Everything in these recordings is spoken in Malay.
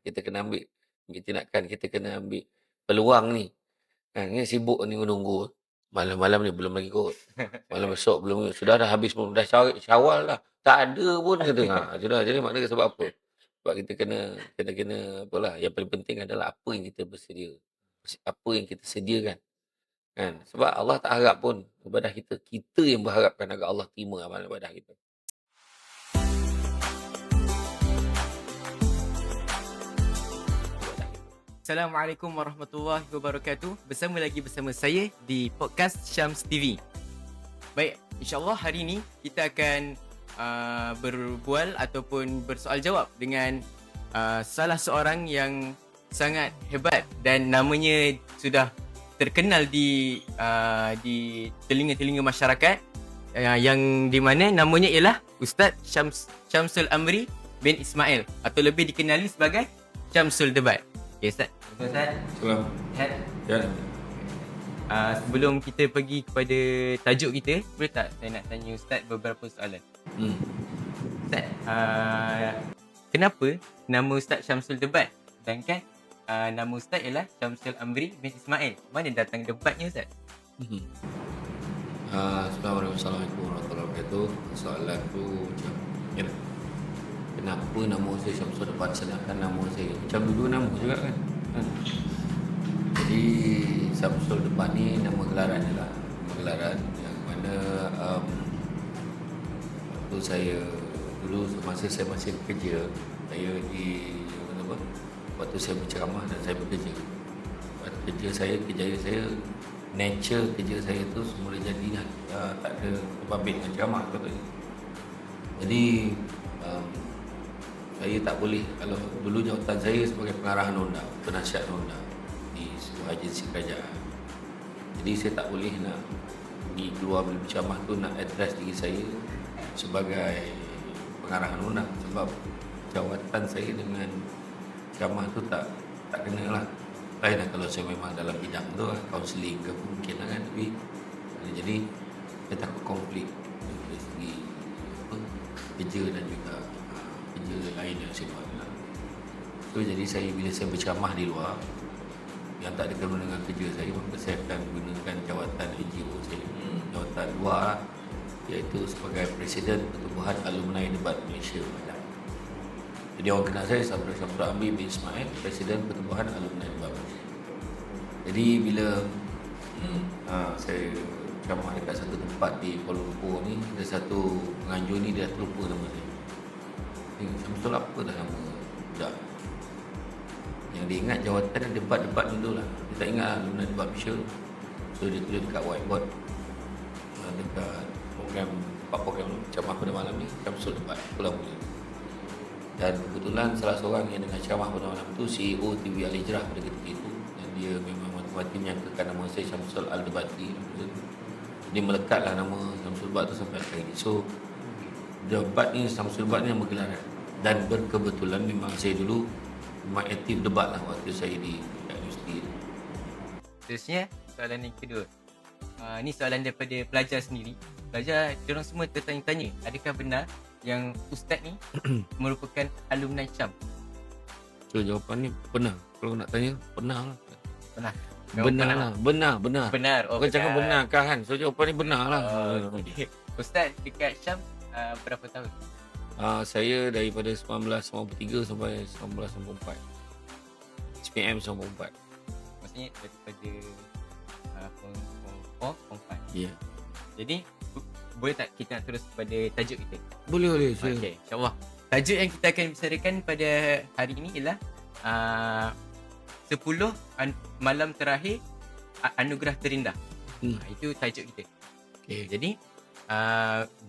Kita kena ambil tindakan, kita kena ambil peluang ni. Kan, ni sibuk ni menunggu. Malam-malam ni belum lagi kot. Malam besok belum. Sudah dah habis pun. Dah Syawal dah. Tak ada pun kata. Sudah. Jadi maknanya sebab apa? Sebab kita kena apalah. Yang paling penting adalah apa yang kita bersedia. Apa yang kita sediakan. Kan? Sebab Allah tak harap pun ibadah kita. Kita yang berharapkan agar Allah terima amalan ibadah kita. Assalamualaikum warahmatullahi wabarakatuh. Bersama saya di podcast Syams TV. Baik, insyaAllah hari ini kita akan berbual ataupun bersoal jawab dengan salah seorang yang sangat hebat dan namanya sudah terkenal di telinga-telinga masyarakat, yang di mana namanya ialah Ustaz Syamsul Amri bin Ismail atau lebih dikenali sebagai Syamsul Debat. Okay, Ustaz. Ustaz. Salam. Ya. Sebelum kita pergi kepada tajuk kita, boleh tak saya nak tanya Ustaz beberapa soalan? Ustaz, kenapa nama Ustaz Syamsul Debat? Sedangkan nama Ustaz ialah Syamsul Amri bin Ismail. Mana datang debatnya, Ustaz? Assalamualaikum warahmatullahi wabarakatuh. Soalan tu macam kenapa nama saya Syamsul Debat sedangkan nama saya macam dulu nama juga kan. Jadi Syamsul Debat ni nama gelaran je lah. Nama gelaran yang mana waktu saya dulu semasa saya masih bekerja, saya waktu saya berceramah dan saya bekerja. Kerja saya nature kerja saya tu semula jadi tak ada terbabit dengan ceramah tu. Jadi saya tak boleh, kalau dulu jawatan saya sebagai pengarah nonda, penasihat nonda di sebuah agensi kerajaan. Jadi saya tak boleh nak pergi keluar berceramah tu nak address diri saya sebagai pengarah nonda sebab jawatan saya dengan ceramah tu tak kena lah. Lain lah kalau saya memang dalam bidang tu lah, kaunseling ke mungkin lah kan. Tapi jadi saya takut konflik dari segi kerja dan juga kerja lain yang saya buat lah. So jadi bila saya berceramah di luar yang tak ada kena dengan kerja saya, maka saya akan gunakan jawatan NGO saya, jawatan luar lah, iaitu sebagai Presiden Pertubuhan Alumni Debat Malaysia. Jadi orang kenal saya sebagai Syamsul Amri bin Ismail, Presiden Pertubuhan Alumni Debat Malaysia. Jadi bila saya ceramah dekat satu tempat di Kuala Lumpur ni, ada satu penganjur ni dia terlupa nama saya. Syamsul apa dah nama budak. Yang dia ingat jawatan debat-debat dulu lah. Dia tak ingat lah Alumni Debat Malaysia. So dia tulis dekat whiteboard, dekat program ceramah pada malam ni, Syamsul Debat pulang pula. Dan kebetulan salah seorang yang dengan ceramah pada malam tu CEO TV Al-Hijrah pada ketika itu, dan dia memang mati-mati menyangkakan nama saya Syamsul Al-Debati. Dia melekatlah nama Syamsul Debat tu sampai hari ini. So debat ni, Syamsul Debat ni nama gelaran. Dan berkebetulan memang saya dulu memang aktif debat lah waktu saya di universiti. Seterusnya, soalan yang kedua. Ni soalan daripada pelajar sendiri. Pelajar, diorang semua tertanya-tanya, adakah benar yang Ustaz ni merupakan alumni Syam? So jawapan ni benar. Kalau nak tanya, benar lah. Benar. Benar. Benar. Bukan cakap benar kan. So jawapan ni benar lah. Okay. Ustaz dekat Syam berapa tahun? Saya daripada 1993 sampai 1994. SPM 94. Maksudnya daripada form 4. Ya. Jadi boleh tak kita nak terus kepada tajuk kita? Boleh. Okey, insya-Allah. Tajuk yang kita akan bicarakan pada hari ini ialah 10 malam terakhir anugerah terindah. Itu tajuk kita. Okay.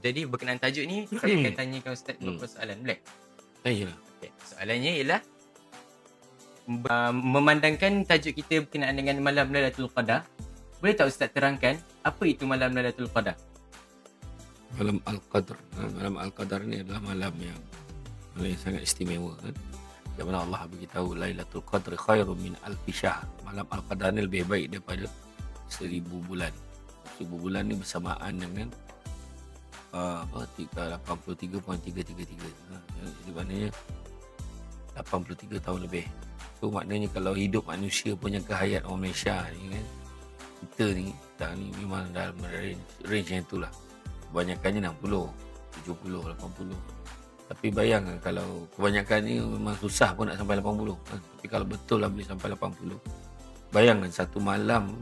Jadi berkenaan tajuk ni saya akan tanyakan Ustaz beberapa soalan. Boleh? Tanyalah. Okay. Soalannya ialah memandangkan tajuk kita berkenaan dengan malam Lailatul Qadar, boleh tak Ustaz terangkan apa itu malam Lailatul Qadar? Malam Al-Qadar. Malam Al-Qadar ni adalah malam yang sangat istimewa kan. Yang mana Allah beritahu Lailatul Qadri khairun min alfi syahr. Malam Al-Qadar ni lebih baik daripada 1000 bulan. 1000 bulan ni bersamaan dengan 83.333. Jadi maknanya 83 tahun lebih. So maknanya kalau hidup manusia punya kehayat orang Malaysia ni kan, kita ni memang dalam range yang itulah. Kebanyakannya 60, 70, 80. Tapi bayangkan kalau kebanyakan ni memang susah pun nak sampai 80 kan? Tapi kalau betul lah boleh sampai 80, bayangkan satu malam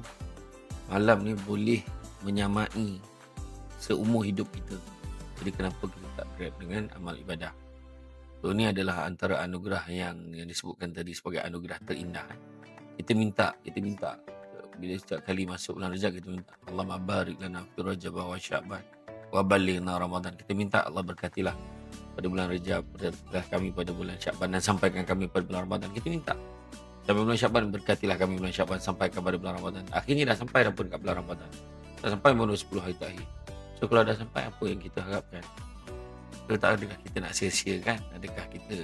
ni boleh menyamai seumur hidup kita. Jadi kenapa kita tak grab dengan amal ibadah? So ni adalah antara anugerah yang disebutkan tadi sebagai anugerah terindah. Kita minta bila setiap kali masuk bulan Rajab, kita minta Allahumma barik lana fi Rajab wa Sya'ban wa ballighna Ramadan. Kita minta Allah berkatilah pada bulan Rajab, berkatilah kami pada bulan Sya'ban dan sampaikan kami pada bulan Ramadan. Kita minta sampai bulan Sya'ban, berkatilah kami bulan Sya'ban, sampaikan pada bulan Ramadan. Akhirnya dah sampai dah pun kat bulan Ramadan. Dah sampai baru 10 hari terakhir. So kalau dah sampai, apa yang kita harapkan? Kita tak, adakah kita nak sia-siakan? Adakah kita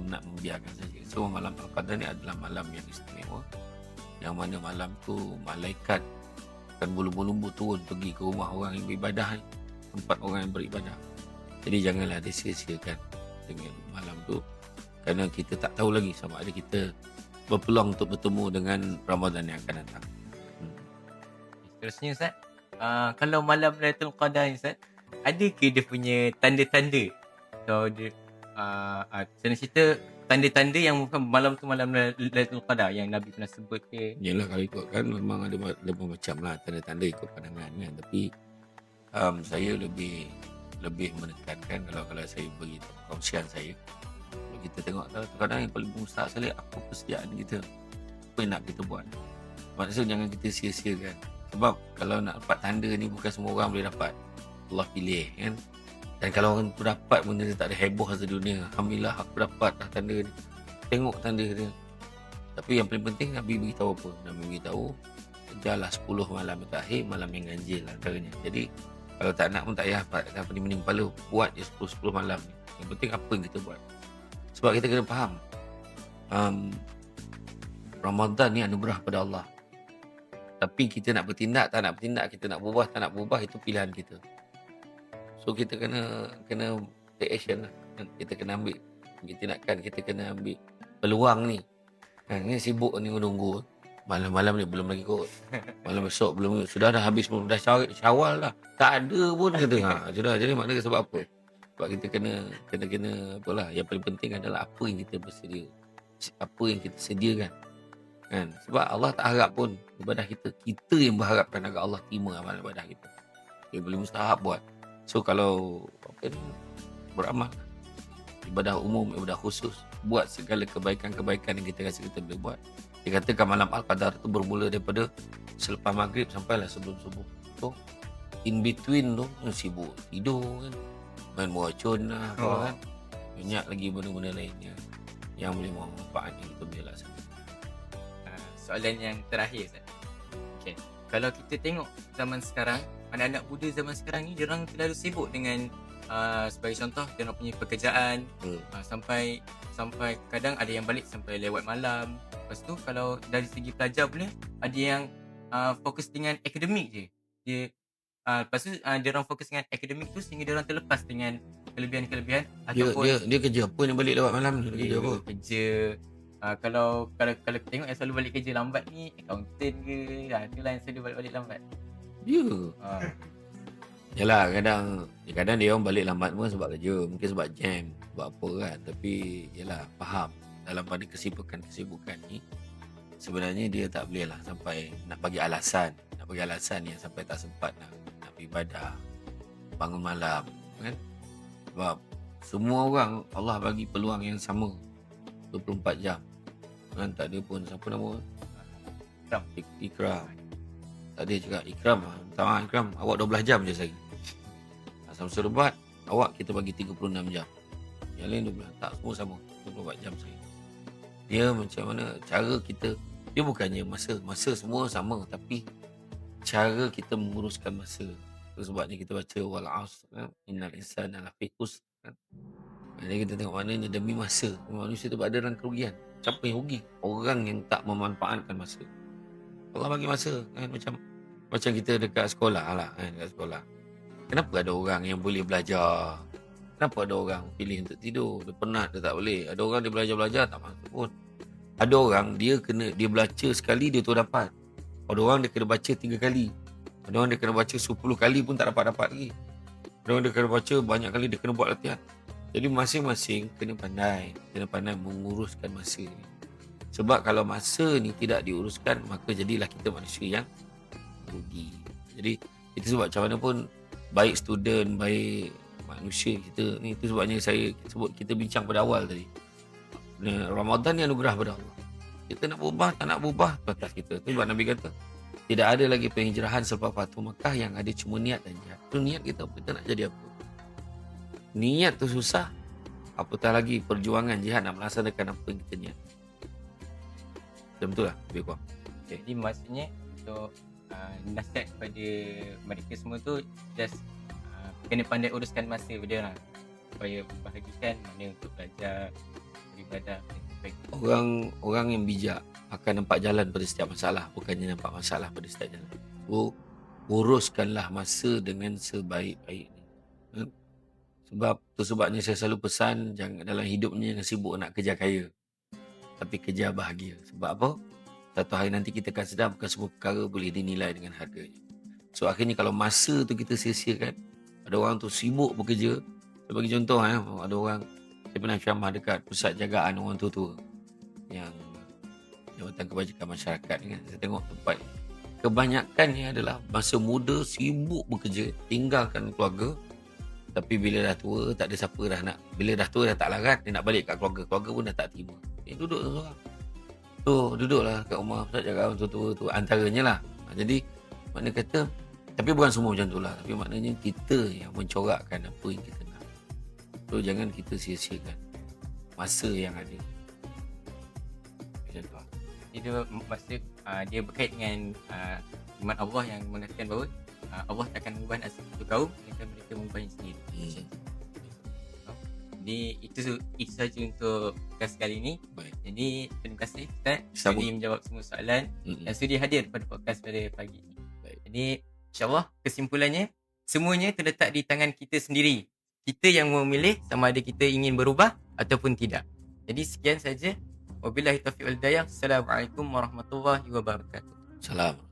nak membiarkan saja? So malam Al-Qadar ni adalah malam yang istimewa, yang mana malam tu malaikat akan bulu-bulu turun pergi ke rumah orang yang beribadah ni, tempat orang yang beribadah. Jadi janganlah disia-siakan dengan malam tu, kerana kita tak tahu lagi sama ada kita berpeluang untuk bertemu dengan Ramadan yang akan datang. Seterusnya Ustaz, kalau malam Lailatul Qadar ni Ustaz, ada ke dia punya tanda-tanda? So dia senang cerita tanda-tanda yang bukan malam tu malam Lailatul Qadar yang Nabi pernah sebut ke? Yalah, kalau ikutkan memang ada macam lah tanda-tanda ikut pandangan kan. Tapi saya lebih menekankan, kalau saya bagi perkongsian saya, kalau kita tengok kadang-kadang yang paling mustahil apa persediaan kita, apa yang nak kita buat. Maksudnya jangan kita sia-siakan. Sebab kalau nak dapat tanda ni bukan semua orang boleh dapat. Allah pilih kan. Dan kalau orang tu dapat benda dia tak ada heboh sedunia. Alhamdulillah aku dapat dah tanda ni. Tengok tanda dia. Tapi yang paling penting Nabi beritahu apa? Nabi beritahu kejarlah 10 malam terakhir, malam yang ganjil antaranya. Jadi kalau tak nak pun tak payah tak pening-pening kepala, buat je 10 malam ni. Yang penting apa yang kita buat. Sebab kita kena faham, Ramadan ni anugerah pada Allah. Tapi kita nak bertindak, tak nak bertindak, kita nak berubah, tak nak berubah, itu pilihan kita. So kita kena take action lah. Kita kena ambil tindakan, kita kena ambil peluang ni. Ni sibuk ni menunggu. Malam-malam ni belum lagi kot. Malam besok belum, sudah dah habis pun, dah Syawal dah. Tak ada pun kata. Sudah, jadi maknanya sebab apa? Sebab kita kena apalah. Yang paling penting adalah apa yang kita bersedia. Apa yang kita sediakan. Kan? Sebab Allah tak harap pun ibadah kita yang berharapkan agar Allah terima amal ibadah kita. Dia boleh mustahab buat. So kalau beramal, ibadah umum, ibadah khusus, buat segala kebaikan-kebaikan yang kita rasa kita boleh buat. Dikatakan malam Al-Qadar itu bermula daripada selepas maghrib sampailah sebelum subuh. So in between tu sibuk tidur kan, main meracun lah kan. Banyak lagi benda-benda lainnya yang boleh manfaat yang kita boleh laksanakan. Soalan yang terakhir Ustaz. Okay. Kalau kita tengok zaman sekarang, anak-anak muda zaman sekarang ni, diorang terlalu sibuk dengan sebagai contoh, diorang punya pekerjaan, sampai kadang ada yang balik sampai lewat malam. Lepas tu kalau dari segi pelajar pula, ada yang fokus dengan akademik je. Lepas tu diorang fokus dengan akademik tu sehingga diorang terlepas dengan kelebihan-kelebihan ataupun dia kerja apa yang balik lewat malam ni? Kerja apa? Kerja kalau kita tengok yang selalu balik kerja lambat ni accountant ke, itulah yang selalu balik lambat. Ya. Yalah, kadang dia orang balik lambat pun sebab kerja, mungkin sebab jam, sebab apa kan. Tapi yalah, faham dalam pada kesibukan ni sebenarnya dia tak boleh lah sampai nak bagi alasan yang sampai tak sempat nak beribadah, bangun malam kan. Sebab semua orang Allah bagi peluang yang sama 24 jam kan. Tak ada pun siapa nama Ikram. Tak ada cakap Ikram, Ikram awak 12 jam je sehari. Samsul Rebat awak kita bagi 36 jam. Yang lain 12. Tak, semua sama 24 jam sehari. Dia macam mana cara kita, dia bukannya masa semua sama, tapi cara kita menguruskan masa. Sebabnya kita baca wal asr kan, innal insana lafi khusr kan. Jadi kita tengok maknanya demi masa manusia tu berada dalam kerugian. Siapa yang rugi? Orang yang tak memanfaatkan masa. Allah bagi masa kan, macam kita dekat sekolah lah kan, dekat sekolah. Kenapa ada orang yang boleh belajar Kenapa ada orang pilih untuk tidur? Dia penat, dia tak boleh. Ada orang dia belajar-belajar tak masuk pun. Ada orang dia baca sekali dia tu dapat. Ada orang dia kena baca 3 kali. Ada orang dia kena baca 10 kali pun tak dapat lagi. Ada orang dia kena baca banyak kali, dia kena buat latihan. Jadi masing-masing kena pandai menguruskan masa ni. Sebab kalau masa ni tidak diuruskan, maka jadilah kita manusia yang rugi. Jadi itu sebab macam mana pun, baik student, baik manusia kita ni, itu sebabnya saya sebut, kita bincang pada awal tadi, Ramadan ni anugerah pada Allah. Kita nak berubah, tak nak berubah, tu atas kita. Tu sebab Nabi kata tidak ada lagi penghijrahan selepas Fatu Makkah, yang ada cuma niat dan jihad. Tu niat kita nak jadi apa. Niat tu susah, apatah lagi perjuangan jihad nak melaksanakan apa yang kita niat. Betul lah lebih kurang. Okay. Jadi maksudnya untuk nasihat kepada mereka semua tu, just kena pandai uruskan masa dia lah, supaya membahagikan mana untuk belajar, beribadah dan sebagainya. Orang yang bijak akan nampak jalan pada setiap masalah, bukannya nampak masalah pada setiap jalan. So, uruskanlah masa dengan sebaik-baiknya. Sebabnya saya selalu pesan, jangan dalam hidupnya jangan sibuk nak kejar kaya, tapi kejar bahagia. Sebab apa? Satu hari nanti kita akan sedar bukan semua perkara boleh dinilai dengan harganya. So akhirnya kalau masa tu kita sia-siakan, ada orang tu sibuk bekerja. Saya bagi contoh, ada orang, saya pernah ceramah dekat pusat jagaan orang tua-tua yang Jabatan Kebajikan Masyarakat kan. Saya tengok tempat kebanyakannya adalah masa muda sibuk bekerja, tinggalkan keluarga. Tapi bila dah tua, tak ada siapa dah nak. Bila dah tua, dah tak larat, dia nak balik kat keluarga. Keluarga pun dah tak terima. Dia duduk seorang. Tu, duduklah kat rumah pusat jagaan tua-tua tu. Antaranya lah. Jadi, makna kata, tapi bukan semua macam tu lah. Tapi maknanya kita yang mencorakkan apa yang kita nak. So, jangan kita sia-siakan masa yang ada. Macam tu lah. Dia maksud dia berkait dengan firman Allah yang mengatakan bahawa Allah takkan mengubah nasib satu kaum jika mereka mengubahnya sendiri. Jadi itu saja untuk podcast kali ini. Baik. Jadi terima kasih Ustaz sudi menjawab semua soalan dan sudi hadir pada podcast pada pagi ini. Baik. Jadi insyaAllah kesimpulannya, semuanya terletak di tangan kita sendiri. Kita yang memilih sama ada kita ingin berubah ataupun tidak. Jadi sekian saja. Wabillahi taufiq wal hidayah. Assalamualaikum warahmatullahi wabarakatuh. Salam.